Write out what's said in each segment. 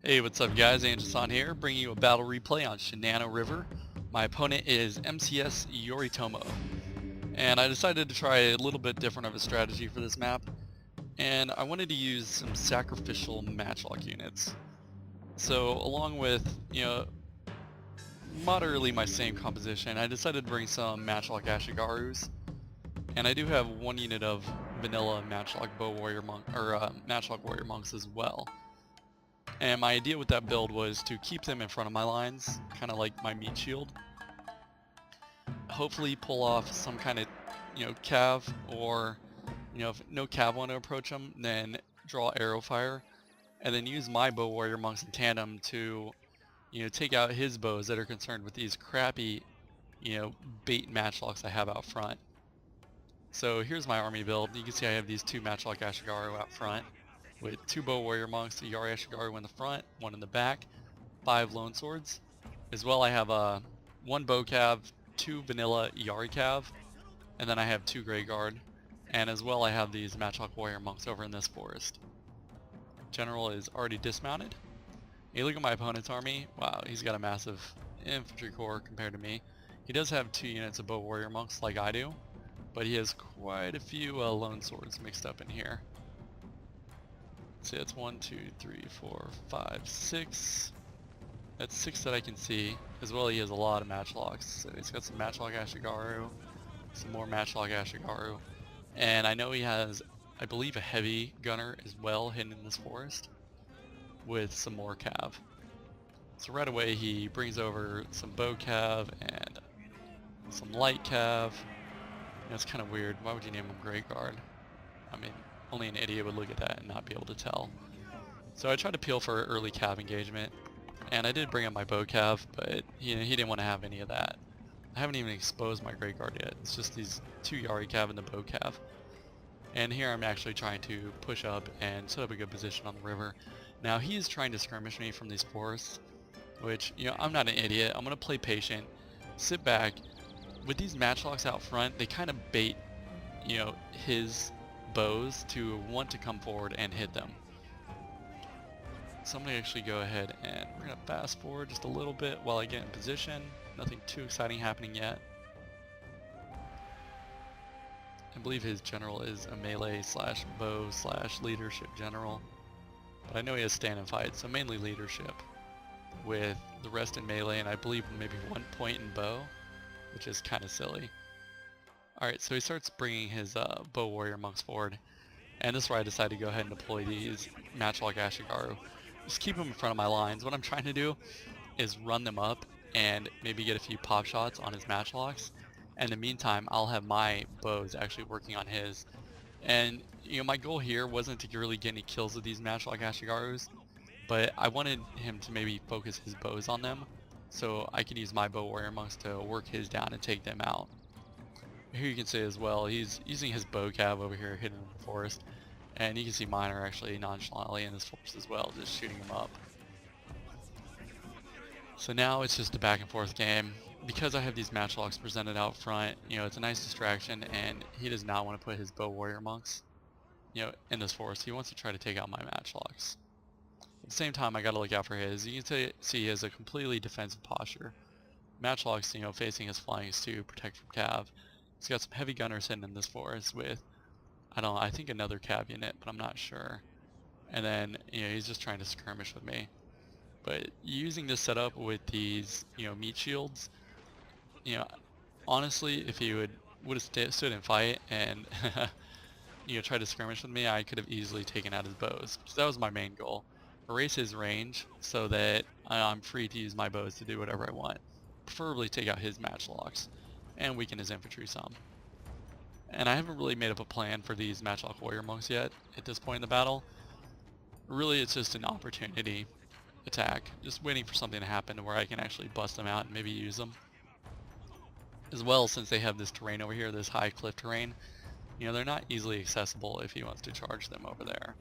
Hey, what's up guys, Angelson here, bringing you a battle replay on Shinano River. My opponent is MCS Yoritomo, and I decided to try a little bit different of a strategy for this map, and I wanted to use some sacrificial matchlock units. So along with, moderately my same composition, I decided to bring some matchlock Ashigarus, and I do have one unit of vanilla matchlock bow warrior monk, or matchlock warrior monks as well. And my idea with that build was to keep them in front of my lines, kind of like my meat shield. Hopefully pull off some kind of, cav, or, if no cav want to approach them, then draw arrow fire, and then use my bow warrior monks in tandem to, take out his bows that are concerned with these crappy, bait matchlocks I have out front. So here's my army build. You can see I have these two matchlock Ashigaru out front, with two bow warrior monks, a Yari Ashigaru in the front, one in the back, 5 lone swords. As well, I have one bow cav, 2 vanilla Yari cav, and then I have 2 gray guard. And as well, I have these matchlock warrior monks over in this forest. General is already dismounted. Hey, look at my opponent's army. Wow, he's got a massive infantry corps compared to me. He does have 2 units of bow warrior monks like I do, but he has quite a few lone swords mixed up in here. See, that's 1, 2, 3, 4, 5, 6. That's 6 that I can see. As well, he has a lot of matchlocks. So he's got some matchlock Ashigaru, some more matchlock Ashigaru, and I know he has, I believe, a heavy gunner as well hidden in this forest, with some more cav. So right away he brings over some bow cav and some light cav. It's kind of weird. Why would you name him Gray Guard? I mean, only an idiot would look at that and not be able to tell. So I tried to peel for early cav engagement, and I did bring up my bow cav, but he didn't want to have any of that. I haven't even exposed my Great Guard yet. It's just these 2 Yari cav and the bow cav. And here I'm actually trying to push up and set up a good position on the river. Now he's trying to skirmish me from these forests, which, I'm not an idiot. I'm going to play patient, sit back. With these matchlocks out front, they kind of bait, his bows to want to come forward and hit them. So I'm going to actually go ahead and we're going to fast forward just a little bit while I get in position. Nothing too exciting happening yet. I believe his general is a melee slash bow slash leadership general, but I know he has stand and fight, so mainly leadership, with the rest in melee, and I believe maybe 1 point in bow, which is kind of silly. Alright, so he starts bringing his bow warrior monks forward, and this is where I decided to go ahead and deploy these matchlock Ashigaru. Just keep them in front of my lines. What I'm trying to do is run them up and maybe get a few pop shots on his matchlocks. And in the meantime, I'll have my bows actually working on his. And my goal here wasn't to really get any kills with these matchlock Ashigarus, but I wanted him to maybe focus his bows on them, so I could use my bow warrior monks to work his down and take them out. Here you can see as well, he's using his bow cav over here hidden in the forest, and you can see mine are actually nonchalantly in this forest as well, just shooting them up. So now it's just a back and forth game. Because I have these matchlocks presented out front, it's a nice distraction, and he does not want to put his bow warrior monks, in this forest. He wants to try to take out my matchlocks. At the same time, I gotta look out for his. You can see he has a completely defensive posture. Matchlocks, facing his flanks to protect from cav. He's got some heavy gunners hidden in this forest with, I think another cav unit, but I'm not sure. And then, he's just trying to skirmish with me. But using this setup with these, meat shields, honestly, if he would have stood and fight and, tried to skirmish with me, I could have easily taken out his bows. So that was my main goal. Erase his range so that I'm free to use my bows to do whatever I want. Preferably take out his matchlocks and weaken his infantry some. And I haven't really made up a plan for these matchlock warrior monks yet at this point in the battle. Really, it's just an opportunity attack, just waiting for something to happen to where I can actually bust them out and maybe use them. As well, since they have this terrain over here, this high cliff terrain, they're not easily accessible if he wants to charge them over there.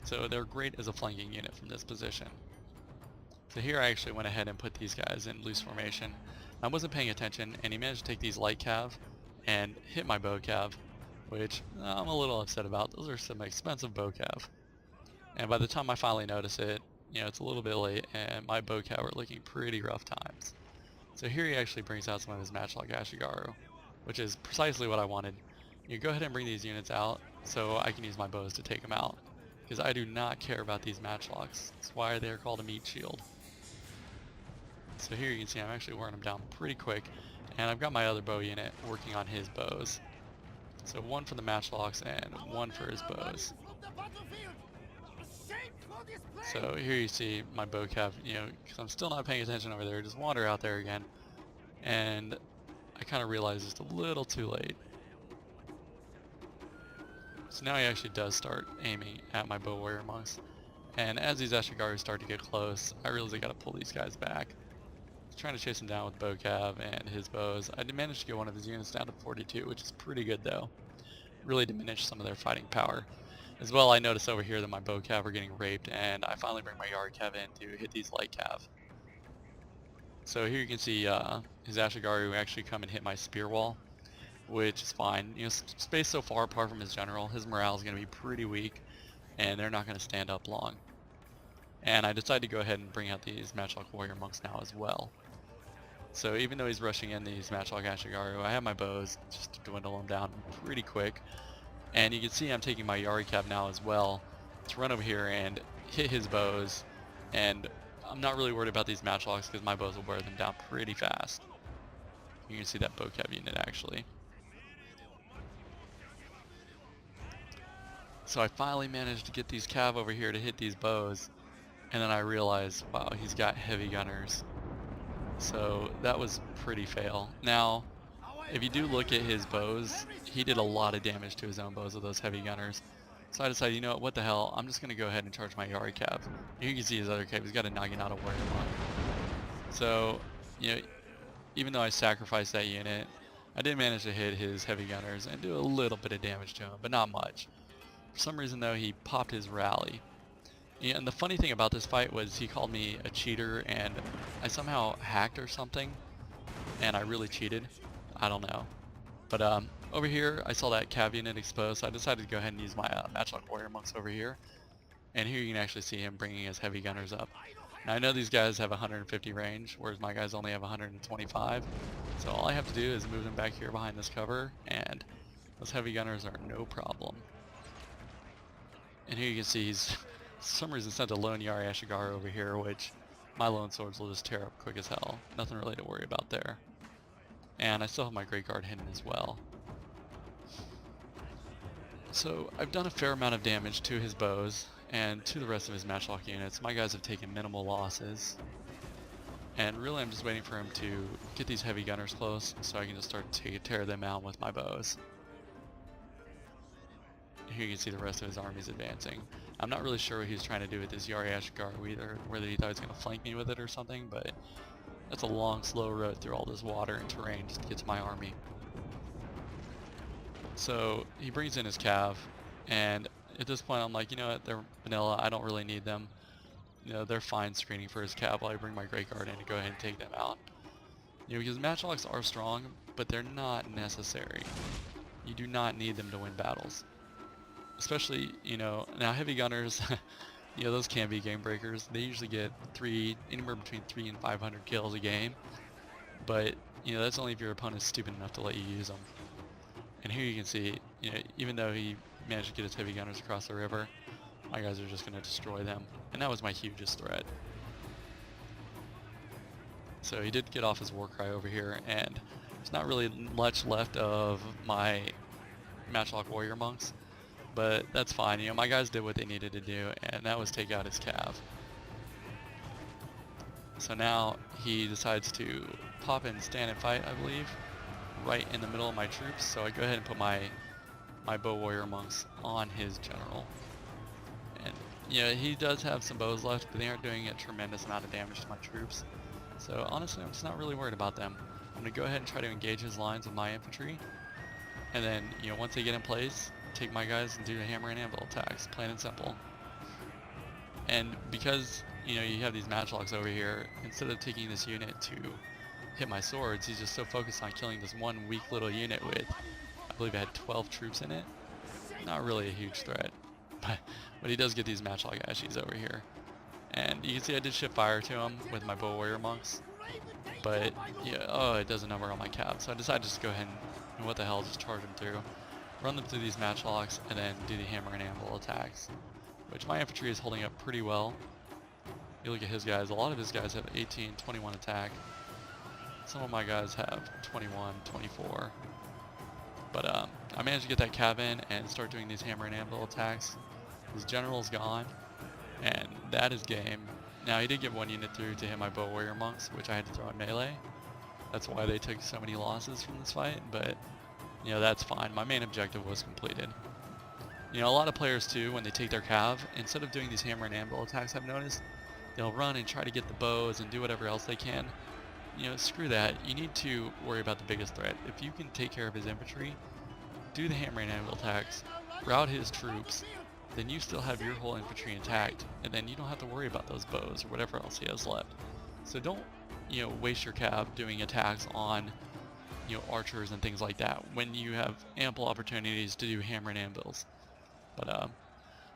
So they're great as a flanking unit from this position. So here I actually went ahead and put these guys in loose formation. I wasn't paying attention, and he managed to take these light cav and hit my bow cav, which I'm a little upset about. Those are some expensive bow cav. And by the time I finally notice it, it's a little bit late, and my bow cav were looking pretty rough times. So here he actually brings out some of his matchlock Ashigaru, which is precisely what I wanted. You go ahead and bring these units out so I can use my bows to take them out, because I do not care about these matchlocks. That's why they're called a meat shield. So here you can see I'm actually wearing them down pretty quick, and I've got my other bow unit working on his bows. So one for the matchlocks and one for his bows. So here you see my bow cav, because I'm still not paying attention over there, just wander out there again. And I kind of realized just a little too late. So now he actually does start aiming at my bow warrior monks. And as these Ashigaru start to get close, I realize I gotta pull these guys back. I was trying to chase him down with bow cav and his bows. I did manage to get one of his units down to 42, which is pretty good though. Really diminished some of their fighting power. As well, I noticed over here that my bow cav are getting raped, and I finally bring my yard cav in to hit these light cav. So here you can see his Ashigaru actually come and hit my spear wall, which is fine. Spaced so far apart from his general, his morale is going to be pretty weak, and they're not going to stand up long. And I decided to go ahead and bring out these matchlock warrior monks now as well. So even though he's rushing in these matchlock Ashigaru, I have my bows just to dwindle them down pretty quick. And you can see I'm taking my Yari Cav now as well to run over here and hit his bows. And I'm not really worried about these matchlocks because my bows will wear them down pretty fast. You can see that bow cav unit actually. So I finally managed to get these cav over here to hit these bows. And then I realized, wow, he's got heavy gunners. So that was pretty fail. Now, if you do look at his bows, he did a lot of damage to his own bows with those heavy gunners. So I decided, what the hell, I'm just going to go ahead and charge my Yari cav. You can see his other cav, he's got a Naginata warrior monk. So, even though I sacrificed that unit, I did manage to hit his heavy gunners and do a little bit of damage to him, but not much. For some reason though, he popped his rally. And the funny thing about this fight was he called me a cheater, and I somehow hacked or something, and I really cheated. I don't know. But over here, I saw that cav unit exposed, so I decided to go ahead and use my matchlock warrior monks over here. And here you can actually see him bringing his heavy gunners up. Now I know these guys have 150 range, whereas my guys only have 125. So all I have to do is move them back here behind this cover, and those heavy gunners are no problem. And here you can see he's, for some reason, sent a lone Yari Ashigaru over here, which my lone swords will just tear up quick as hell. Nothing really to worry about there. And I still have my Great Guard hidden as well. So I've done a fair amount of damage to his bows and to the rest of his matchlock units. My guys have taken minimal losses. And really I'm just waiting for him to get these heavy gunners close so I can just start to tear them out with my bows. Here you can see the rest of his armies advancing. I'm not really sure what he was trying to do with this Yari Ashigaru either, whether he thought he was going to flank me with it or something, but that's a long, slow road through all this water and terrain just to get to my army. So he brings in his cav, and at this point I'm like, what, they're vanilla, I don't really need them. They're fine screening for his cav while I bring my Great Guard in to go ahead and take them out. Because matchlocks are strong, but they're not necessary. You do not need them to win battles. Especially, now heavy gunners, those can be game breakers. They usually get anywhere between 300 and 500 kills a game. But, that's only if your opponent's stupid enough to let you use them. And here you can see, even though he managed to get his heavy gunners across the river, my guys are just going to destroy them. And that was my hugest threat. So he did get off his war cry over here, and there's not really much left of my matchlock warrior monks. But that's fine, my guys did what they needed to do, and that was take out his cav. So now he decides to pop in, stand and fight, I believe, right in the middle of my troops. So I go ahead and put my bow warrior monks on his general. And he does have some bows left, but they aren't doing a tremendous amount of damage to my troops. So honestly, I'm just not really worried about them. I'm going to go ahead and try to engage his lines with my infantry. And then, once they get in place, take my guys and do hammer and anvil attacks, plain and simple. And because, you know, you have these matchlocks over here, instead of taking this unit to hit my swords, he's just so focused on killing this one weak little unit with, I believe it had 12 troops in it. Not really a huge threat, but he does get these matchlock ashies over here. And you can see I did shift fire to him with my bow warrior monks. But, yeah, oh, it does a number on my cap. So I decided to just go ahead and what the hell, just charge them through. Run them through these matchlocks, and then do the hammer and anvil attacks. Which my infantry is holding up pretty well. You look at his guys, a lot of his guys have 18, 21 attack. Some of my guys have 21, 24. But I managed to get that cab in and start doing these hammer and anvil attacks. His general's gone, and that is game. Now he did get one unit through to hit my bow warrior monks, which I had to throw in melee. That's why they took so many losses from this fight, but you know, that's fine. My main objective was completed. You know, a lot of players too, when they take their cav, instead of doing these hammer and anvil attacks, I've noticed, they'll run and try to get the bows and do whatever else they can. You know, screw that. You need to worry about the biggest threat. If you can take care of his infantry, do the hammer and anvil attacks, rout his troops, then you still have your whole infantry intact, and then you don't have to worry about those bows or whatever else he has left. So don't, you know, waste your cav doing attacks on, you know, archers and things like that when you have ample opportunities to do hammer and anvils. But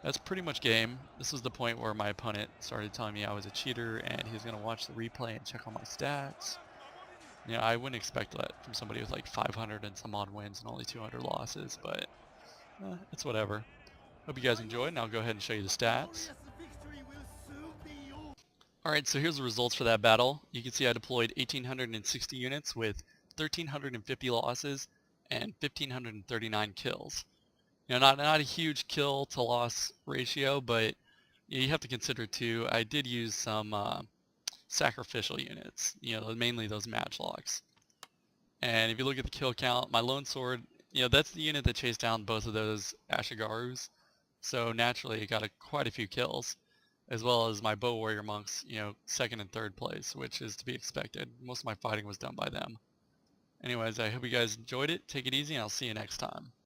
that's pretty much game. This was the point where my opponent started telling me I was a cheater and he was going to watch the replay and check on my stats. You know, I wouldn't expect that from somebody with like 500 and some odd wins and only 200 losses, but it's whatever. Hope you guys enjoyed, and I'll go ahead and show you the stats. Alright, so here's the results for that battle. You can see I deployed 1,860 units with 1,350 losses and 1,539 kills. You know, not a huge kill to loss ratio, but you have to consider too, I did use some sacrificial units, you know, mainly those matchlocks. And if you look at the kill count, my lone sword, you know, that's the unit that chased down both of those Ashigarus. So naturally it got quite a few kills, as well as my bow warrior monks, you know, second and third place, which is to be expected. Most of my fighting was done by them. Anyways, I hope you guys enjoyed it. Take it easy, and I'll see you next time.